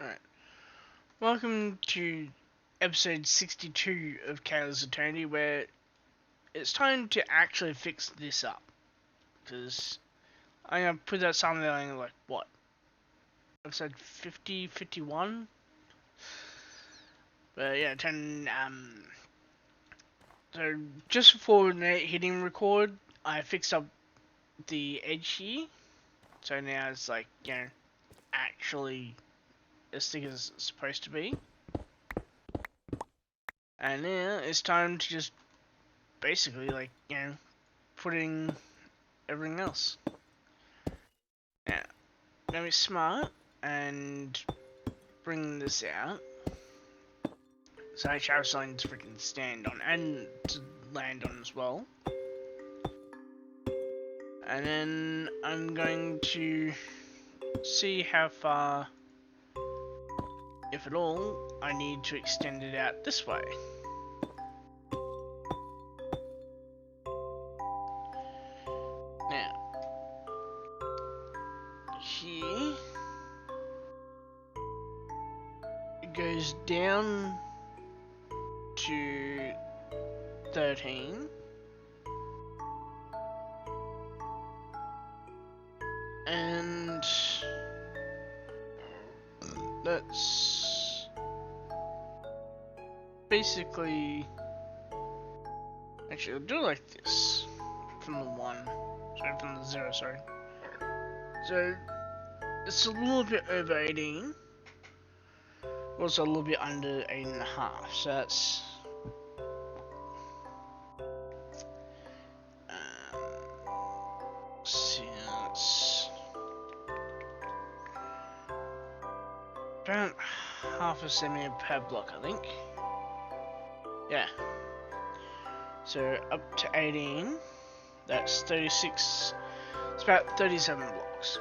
Alright. Welcome to episode 62 of Kael'Alanai, where it's time to actually fix this up. Because I'm going to put that something like, what? Episode 50, 51? But yeah, so just before hitting record, I fixed up the edge here. So now it's like, actually as thick as it's supposed to be. And now it's time to just basically, putting everything else. Now, I'm gonna be smart and bring this out. So I have something to freaking stand on and to land on as well. And then I'm going to see how far, if at all, I need to extend it out this way. Now, here, it goes down to 13. And that's basically, actually I'll do it like this, from the 1, sorry, from the 0, sorry. So, it's a little bit over 18, also a little bit under 8.5, so that's, see, that's about half a centimeter per block, I think. Yeah. So up to 18, that's 36, it's about 37 blocks.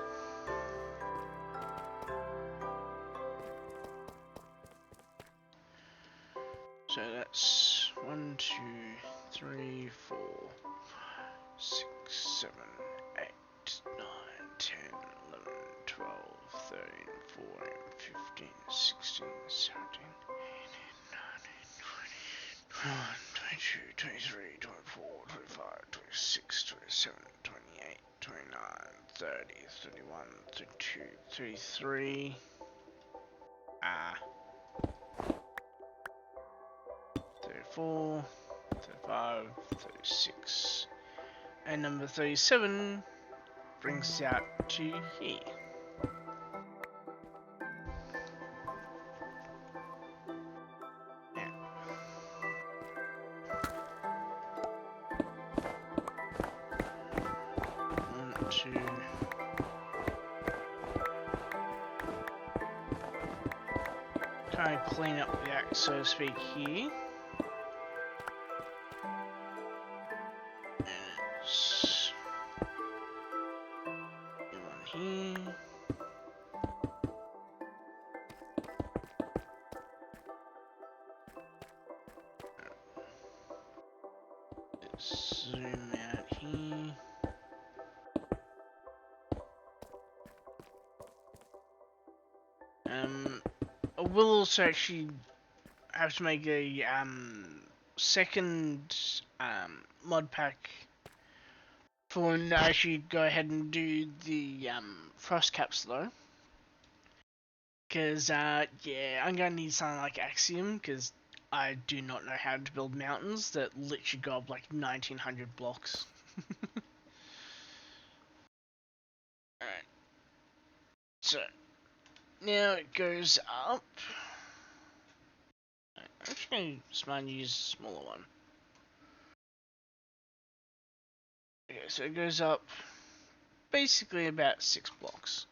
So that's 1, 2, 3, 4, 6, 7, 8, 9, 10, 11, 12, 13, 14, 15, 16, 17, 18, 19, 20, 21, 22, 23, 24, 25, 26, 27, 28, 29, 30, 31, 32, 33. 34, 35, 36, and number 37 brings it out to here. Now, 1, 2, kind of clean up the act, so to speak, here. Zoom out here. I will also actually have to make a second mod pack for when I actually go ahead and do the frost caps though. Because yeah, I'm gonna need something like Axiom, because I do not know how to build mountains that literally go up like 1900 blocks. Alright. So, now it goes up. I'm just going to use a smaller one. Okay, so it goes up basically about 6 blocks.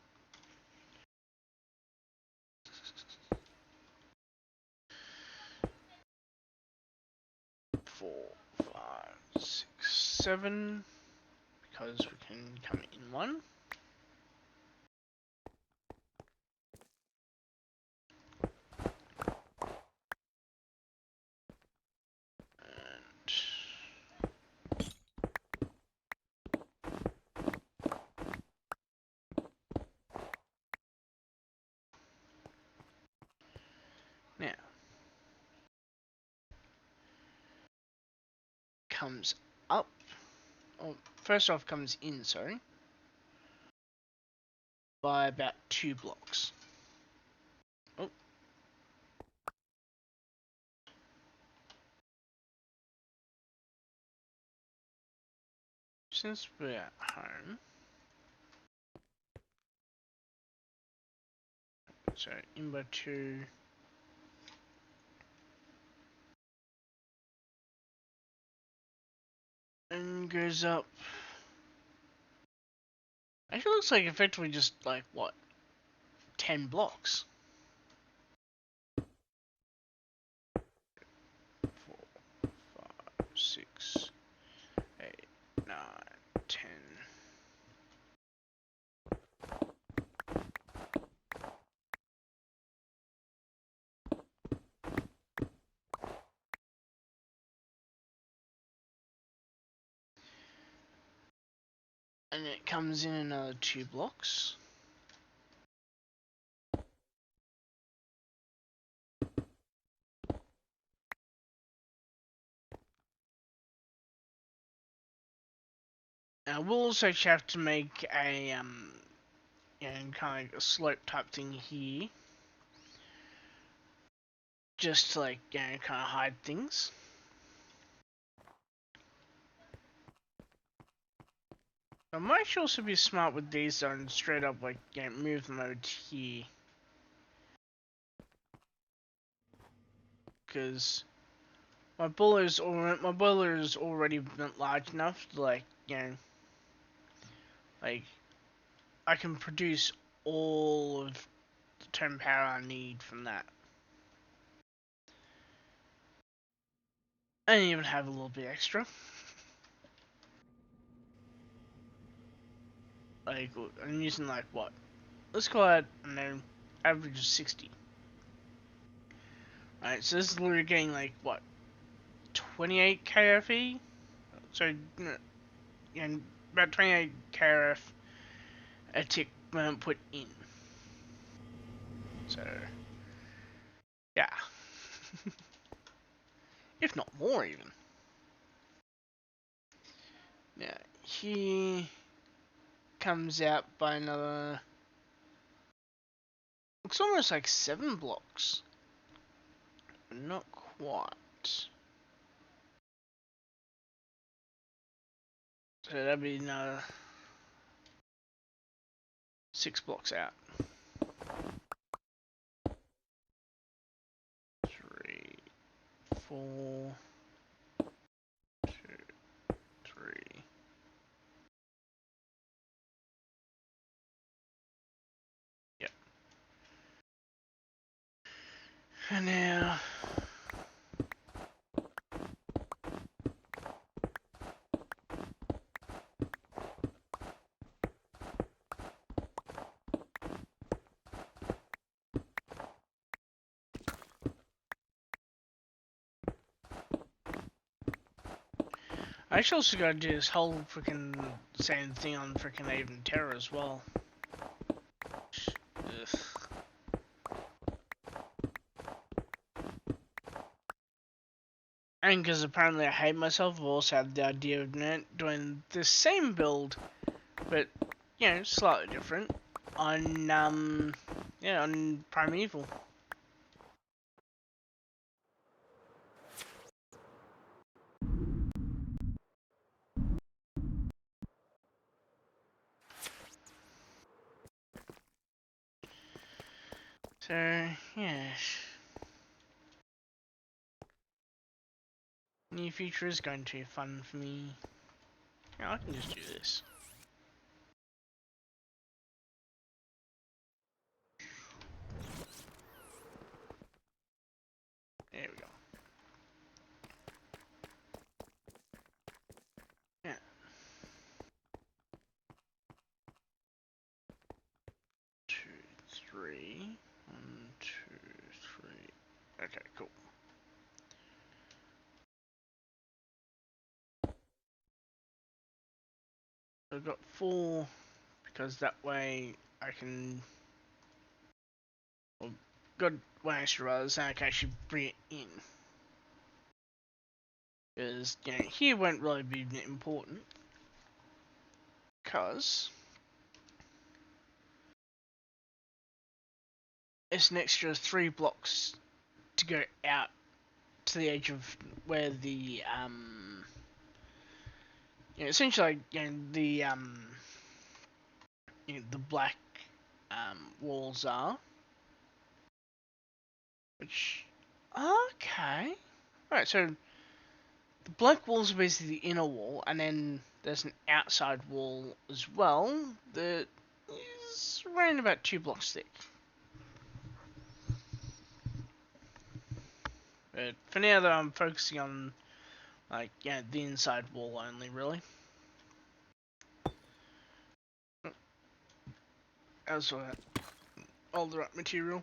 Four, 5, 6, 7, because we can come in one. comes up. Oh, first off comes in, sorry. By about 2 blocks. Oh. Since we're at home. So in by 2. And goes up. Actually looks like effectively just like what? 10 blocks. 4, 5, 6, 8, 9, 10. And it comes in another 2 blocks. Now we'll also have to make a kind of a slope type thing here, just to like kind of hide things. I might also be smart with these and straight up like move them over to here, because my boiler is already large enough to like like I can produce all of the term power I need from that. And even have a little bit extra. Like, I'm using like what? Let's call it, I know, average of 60. Alright, so this is literally getting like what? 28 KFE? So, about 28 KRF a tick put in. So, yeah. If not more, even. Now, he comes out by another. Looks almost like 7 blocks. But not quite. So that'd be another 6 blocks out. 3, 4, 2, 3. Yep. And now I actually also gotta do this whole freaking same thing on freaking Even Terror as well. Ugh. And because apparently I hate myself, I've also had the idea of doing the same build, but slightly different on on Primeval. So yeah, near future is going to be fun for me. I can just do this. There we go. Yeah. 2, 3. 1, 2, 3. Okay, cool. I've got 4 because that way I can. Well, got 1 extra rather, so I can actually bring it in. Because, you know, here won't really be important. Because it's an extra 3 blocks to go out to the edge of where the, you know, essentially, you know, the black, walls are. Which, okay. Alright, so the black walls are basically the inner wall, and then there's an outside wall as well that is around about 2 blocks thick. But for now, though, I'm focusing on, like, yeah, the inside wall only, really. Also, all the right material.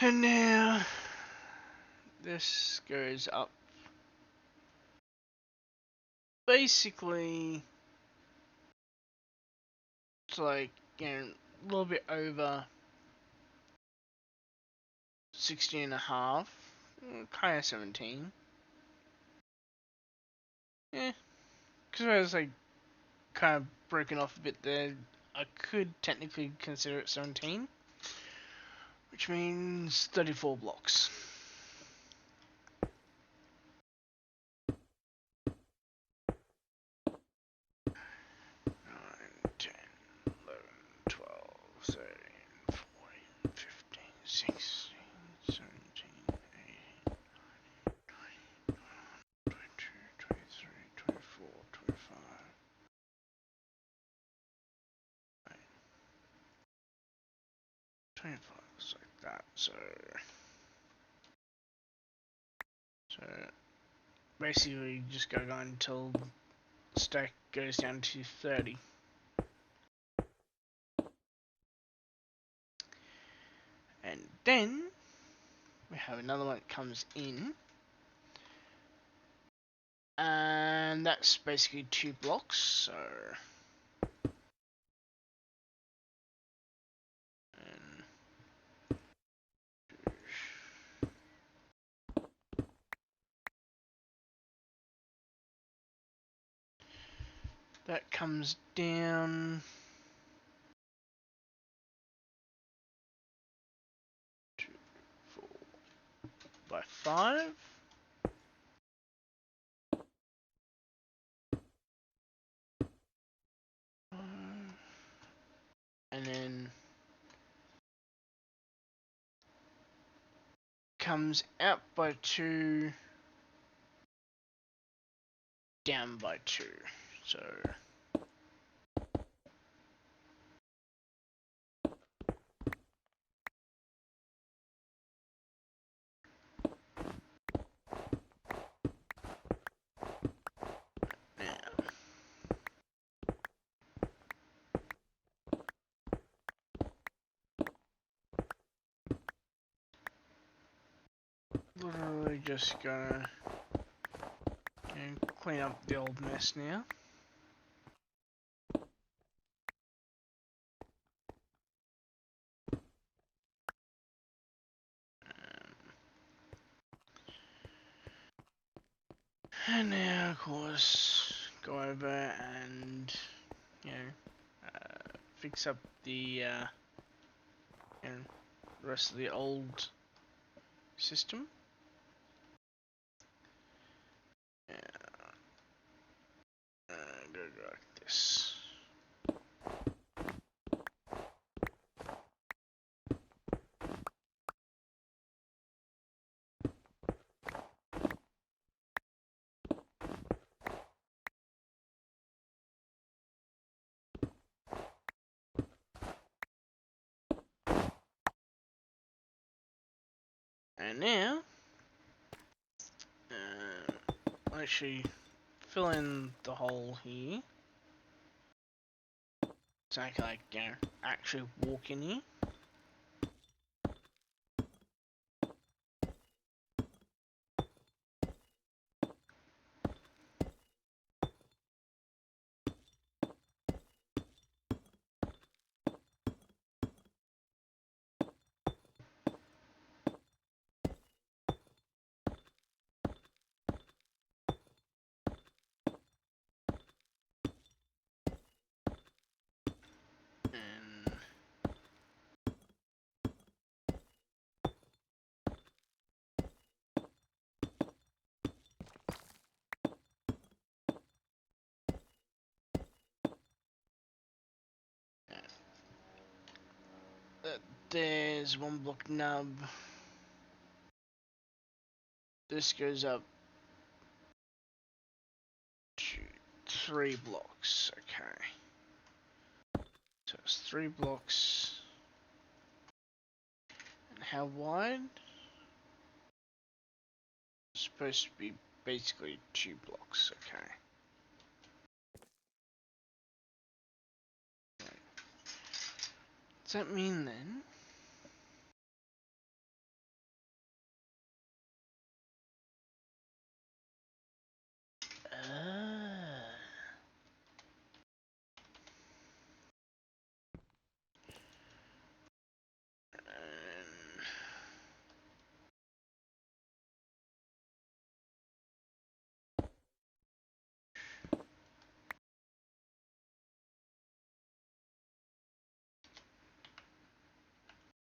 And now, this goes up. Basically, it's like, you know, a little bit over 16 and a half, kind of 17. Yeah, because I was like kind of broken off a bit there. I could technically consider it 17, which means 34 blocks. 9, 10, 11, 12, 13, 14, 15, 16, 17, 18, 22, 23, 24, 25. 25, like that, so basically just go on until the stack goes down to 30. And then we have another one that comes in, and that's basically 2 blocks, so that comes down to 4 by 5. And then comes out by 2, down by 2. So literally just gonna clean up the old mess now. And now, of course, go over and, you know, fix up the, you know, the rest of the old system. Go like this. And now, I'll actually fill in the hole here. So I can, like, you know, actually walk in here. there's 1 block nub. This goes up to 3 blocks. Okay. So it's 3 blocks. And how wide? It's supposed to be basically 2 blocks. Okay. Does that mean then?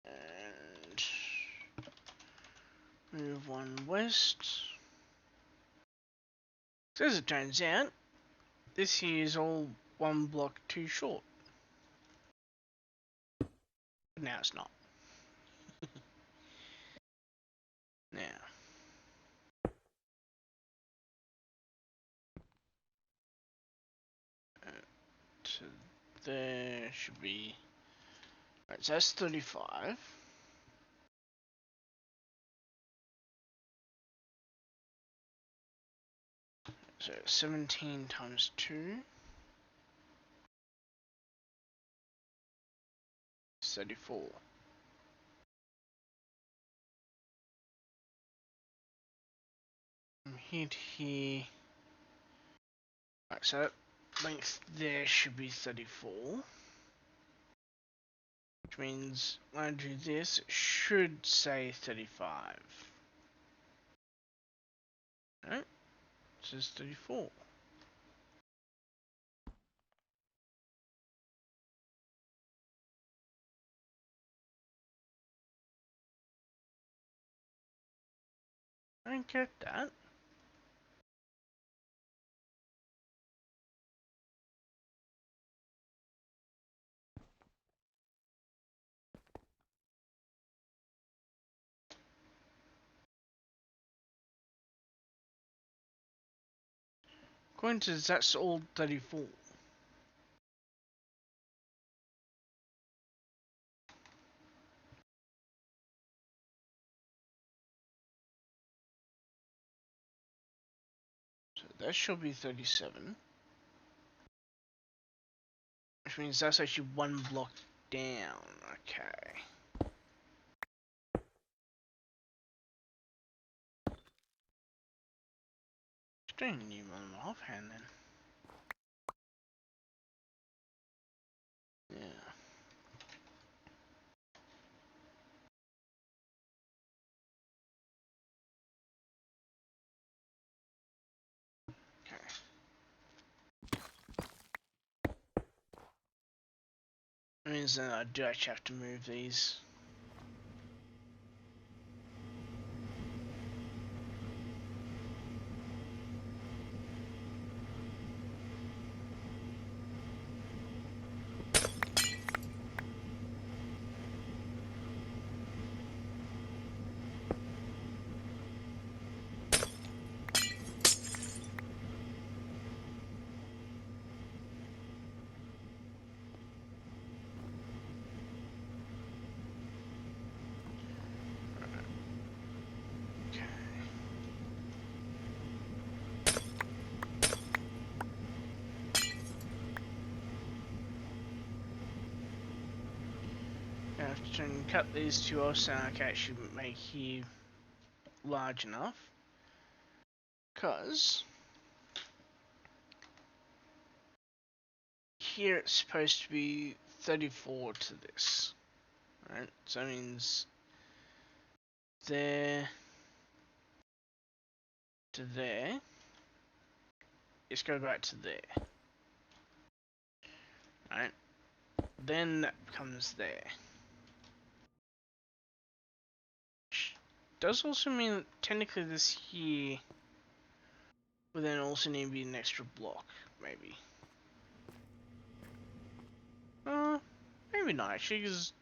And move 1 west. So as it turns out, this here is all 1 block too short. But now it's not. Now. So there should be... Right, so that's 35. So 17 times 2 is 34. From here to here... Right, so that length there should be 34. Which means when I do this, it should say 35. No, it says 34. I don't get that. According to this, that's all 34. So that should be 37. Which means that's actually 1 block down. Okay. Just doing a new one offhand then. Yeah. Okay. That means that I do actually have to move these. I have to cut these two off so I can actually make here large enough. Because here it's supposed to be 34 to this. Right? So that means there to there. Let's go back to there. Right? Then that becomes there. Does also mean that technically this here would then also need to be an extra block, maybe. Maybe not actually, because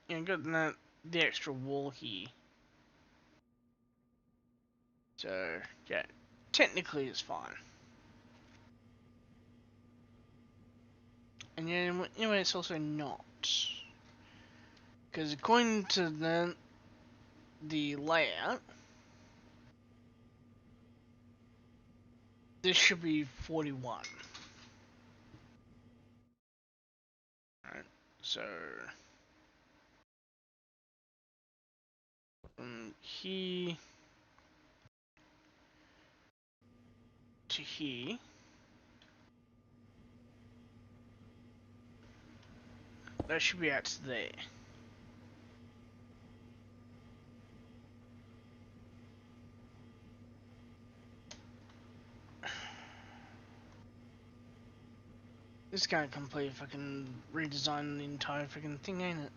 got the extra wall here. So yeah, technically it's fine. And yeah, anyway, it's also not, because according to the layout, this should be 41. Right, so from here to here, that should be out to there. This guy completely fucking redesigned the entire freaking thing, ain't it?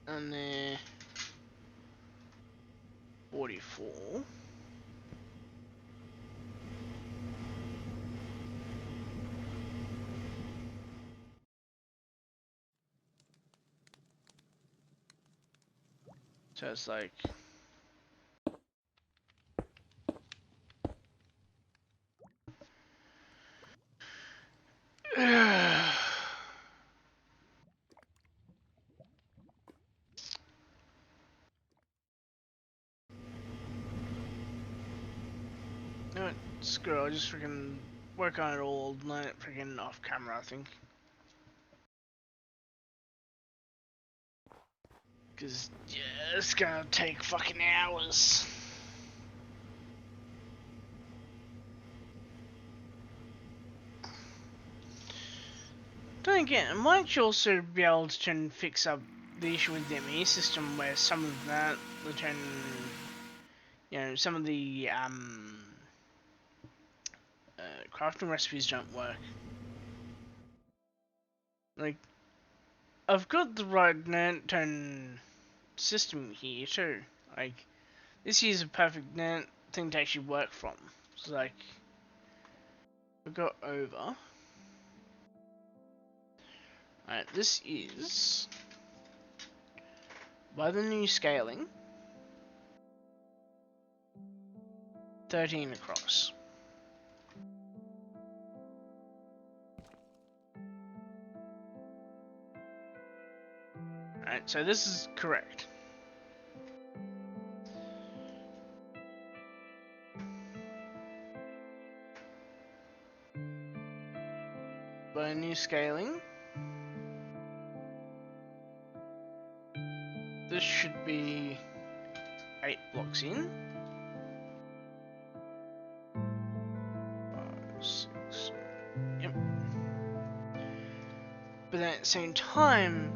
And there, 44. So it's like, no, screw it, I'll just freaking work on it all, learn it freaking off camera, I think. Because, yeah, it's gonna take fucking hours. Then again, I might also be able to try and fix up the issue with the ME system where some of that, some of the crafting recipes don't work. Like, I've got the right turn system here too. Like, this is a perfect thing to actually work from. So like, we go over. Alright, this is by the new scaling, 13 across. Alright, so this is correct. By new scaling, this should be 8 blocks in. 5, 6, yep. But then at the same time,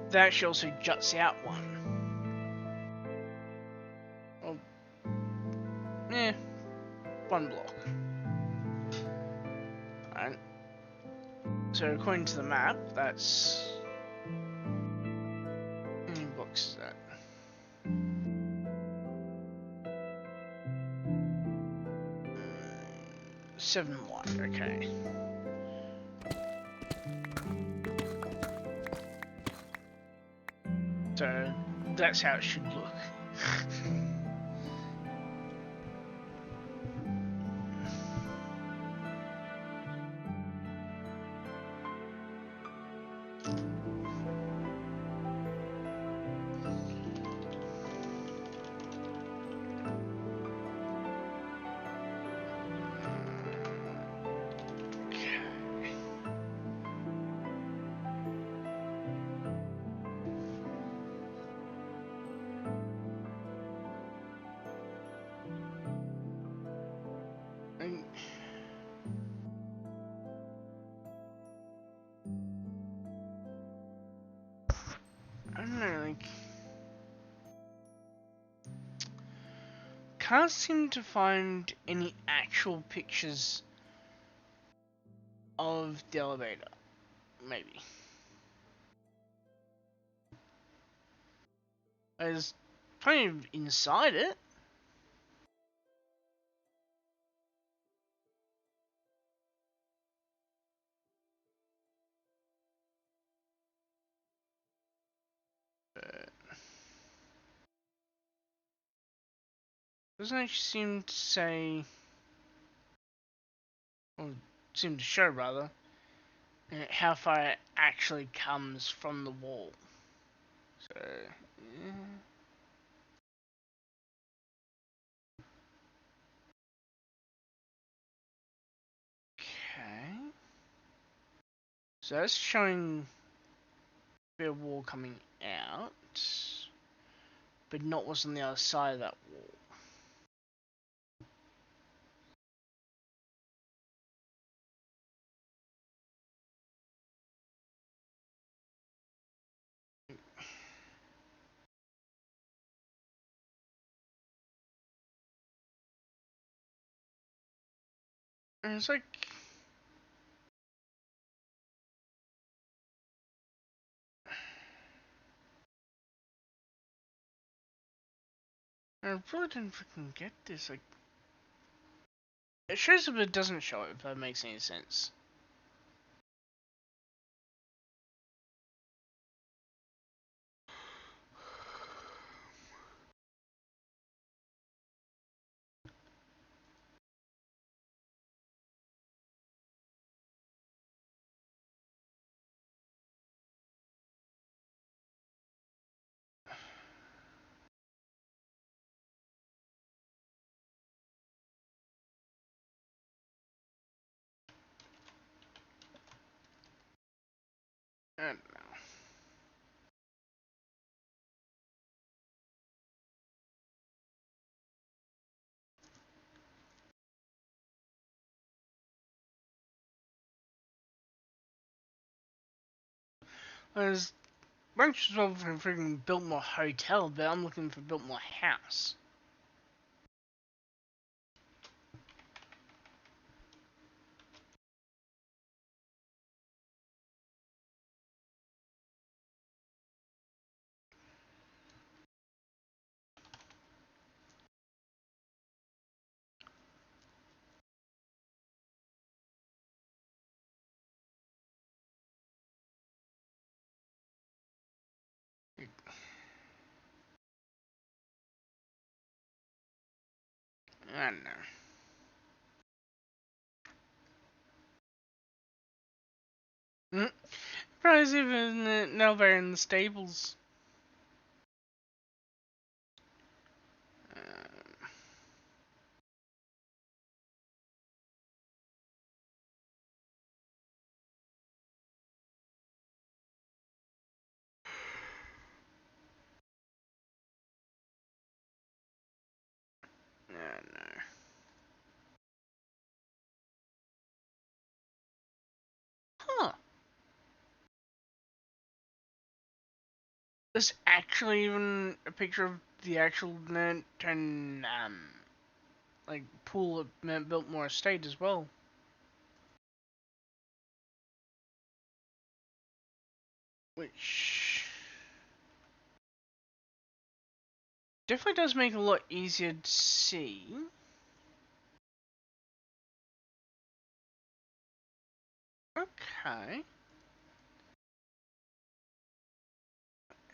that actually also juts out one. Well, yeah, 1 block. Alright. So according to the map, that's... how many blocks is that? 7 wide, okay. So that's how it should look. I don't know, like... can't seem to find any actual pictures of the elevator. Maybe. There's plenty of inside it. Doesn't actually seem to say, or seem to show rather, how far it actually comes from the wall. So, yeah. Okay. So that's showing a bit of wall coming out, but not what's on the other side of that wall. And it's like, I really didn't freaking get this. Like, it shows it, but it doesn't show it, if that makes any sense. I don't know. There's bunch of people for freaking Biltmore Hotel, but I'm looking for Biltmore House. I don't know. Probably even now they're in the stables. I don't know. Huh. There's actually even a picture of the actual Nanton, like, pool at Biltmore Estate as well. Which definitely does make it a lot easier to see. Okay.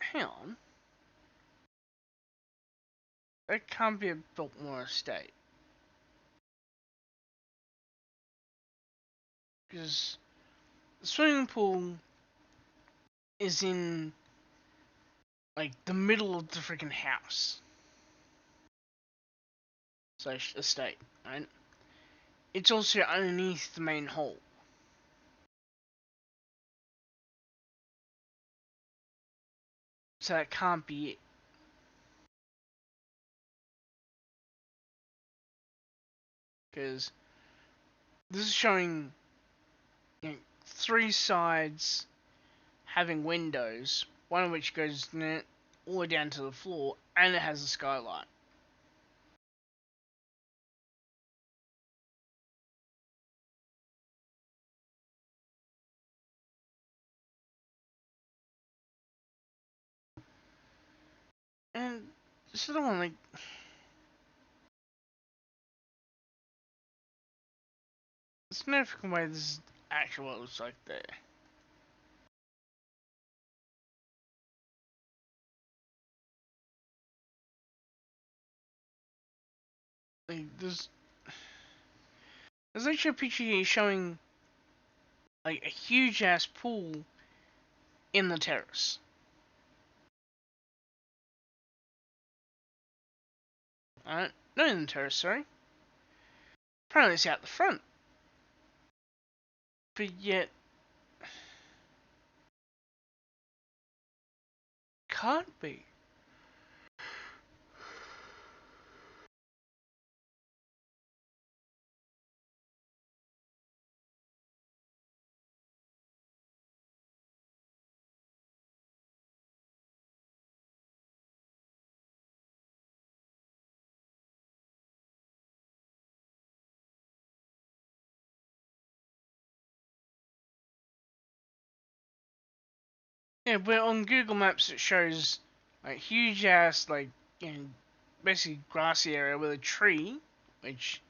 Hang on. That can't be a Biltmore Estate. Because the swimming pool is in, like, the middle of the freaking house. Slash estate, right? It's also underneath the main hall. So that can't be it. Because this is showing, you know, three sides having windows, one of which goes all the way down to the floor, and it has a skylight. And this is the one, like, there's no freaking way this is actually what it looks like there. Like, there's actually a picture here showing like a huge ass pool in the terrace. Not in the terrace, sorry. Apparently it's out the front. But yet, can't be. Yeah, but on Google Maps it shows like huge ass like, you know, basically grassy area with a tree, which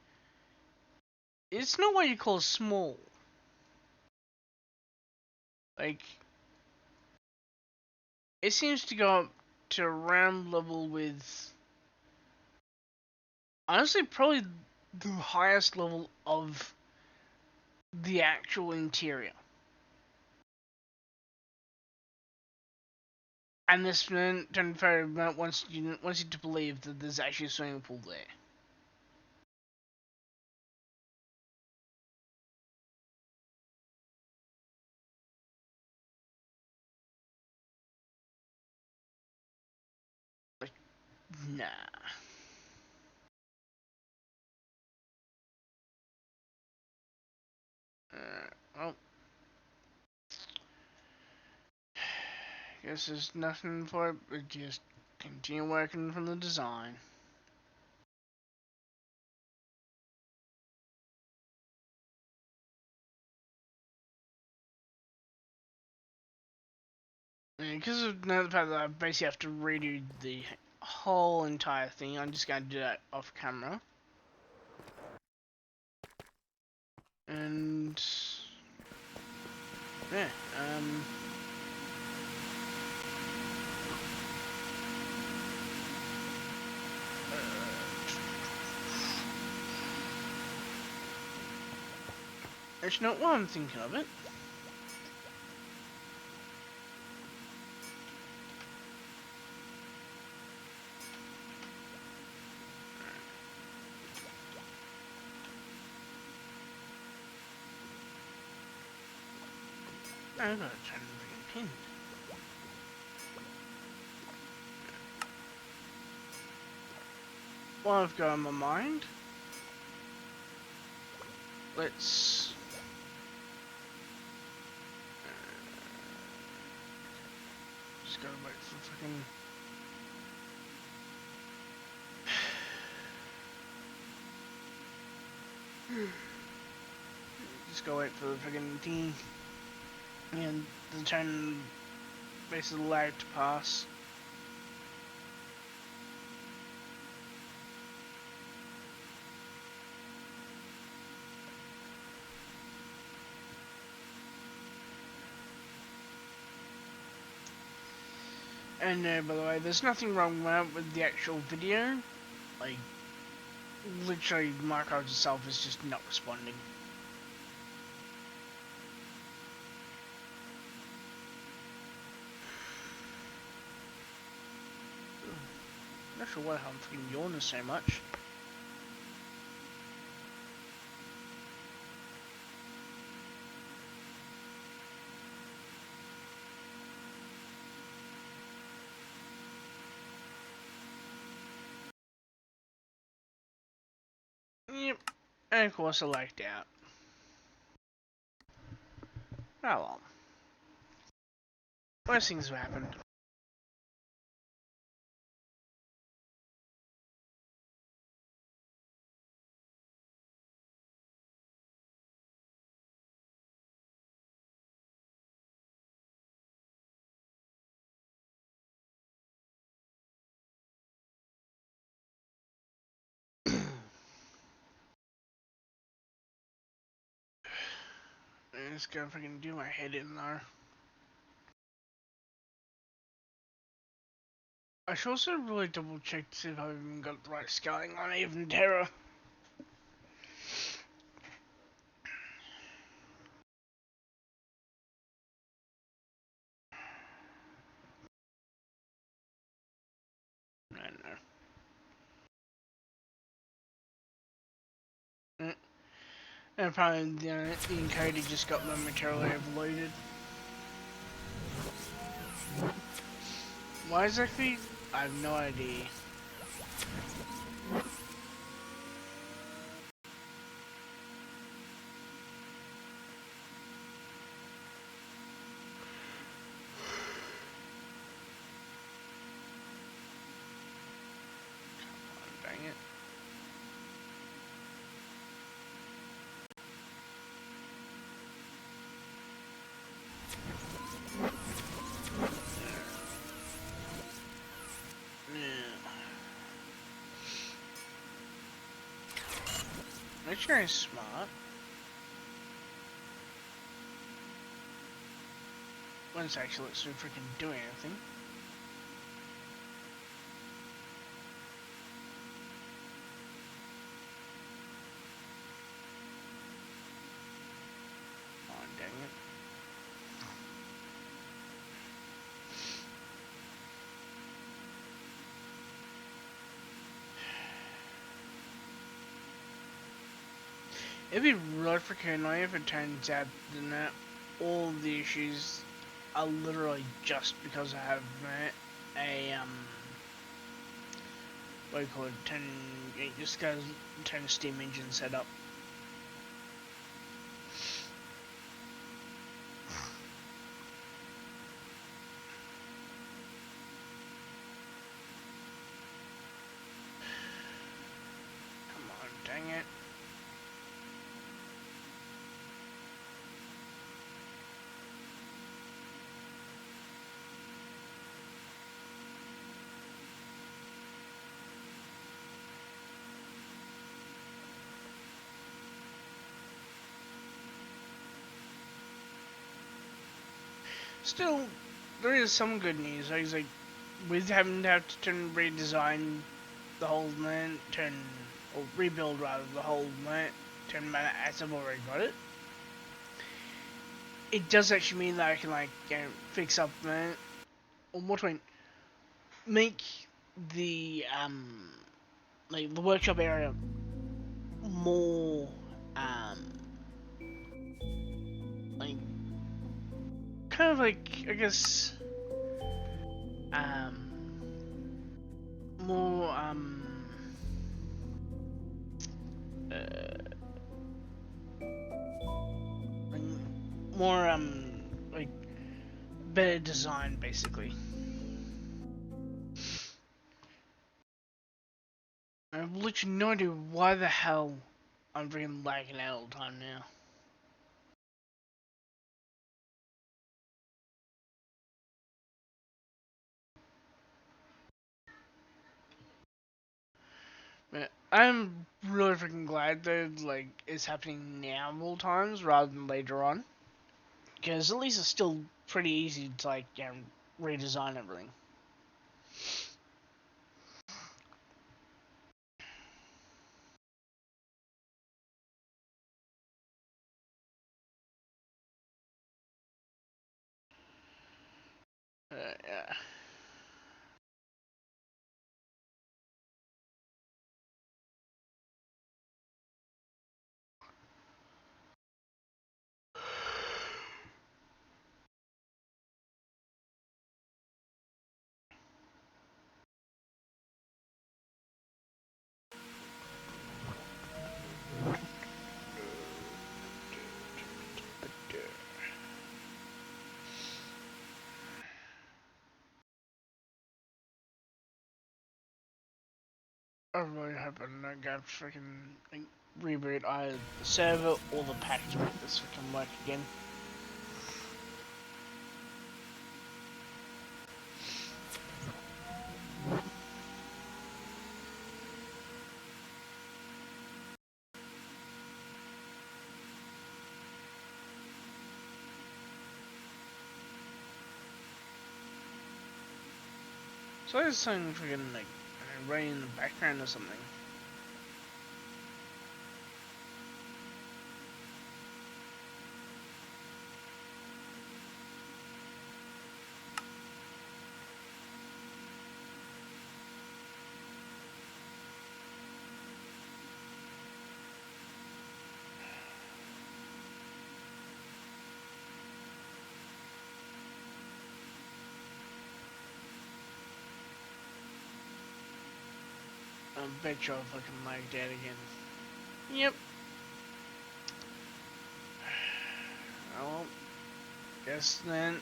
it's not what you call small. Like, it seems to go up to around level with, honestly, probably the highest level of the actual interior. And this man wants you to believe that there's actually a swimming pool there. Like, nah. Well, guess there's nothing for it but just continue working from the design. Because of now the fact that I basically have to redo the whole entire thing, I'm just going to do that off camera. And yeah, actually, not while I'm thinking of it. I've got to turn the pin. While I've got on my mind, let's just gotta wait for fucking. Just go wait for the fucking thing and the turn basically lag to pass. And by the way, there's nothing wrong with the actual video. Like, literally, Minecraft itself is just not responding. Not sure why I'm freaking yawning so much. Yep, and of course I lagged out. Oh well. Worst things have happened. I'm just gonna freaking do my head in there. I should also really double check to see if I've even got the right scaling on Even Terror. And apparently the encoder just got momentarily overloaded. Why exactly? I have no idea. Dang it. Make sure he's smart. When it's actually lets me freaking do anything. Oh, dang it. It'd be really freaking annoying if it turns out that all the issues are literally just because I have what do you call it, just goes turn the steam engine set up. Come on, dang it. Still, there is some good news. Like with having to have to redesign the whole land, or rebuild rather the whole land, turn Manor as I've already got it. It does actually mean that I can fix up the, or more to mean, make the the workshop area more like kind of like I guess more like, more like better design basically. I have literally no idea why the hell I'm freaking lagging out all the time now. But I'm really freaking glad that it's happening now all times rather than later on. Because at least it's still pretty easy to redesign everything. Yeah. I really hope I don't get freaking reboot either the server or the pack to make this freaking work again. So there's something freaking running in the background or something. I bet you I'll fucking lagged out again. Yep. Oh well. Guess then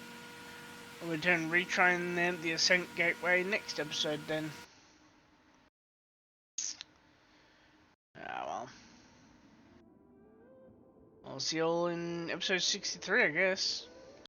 we'll return retrying the Ascent Gateway next episode then. Ah well. I'll see you all in episode 63, I guess.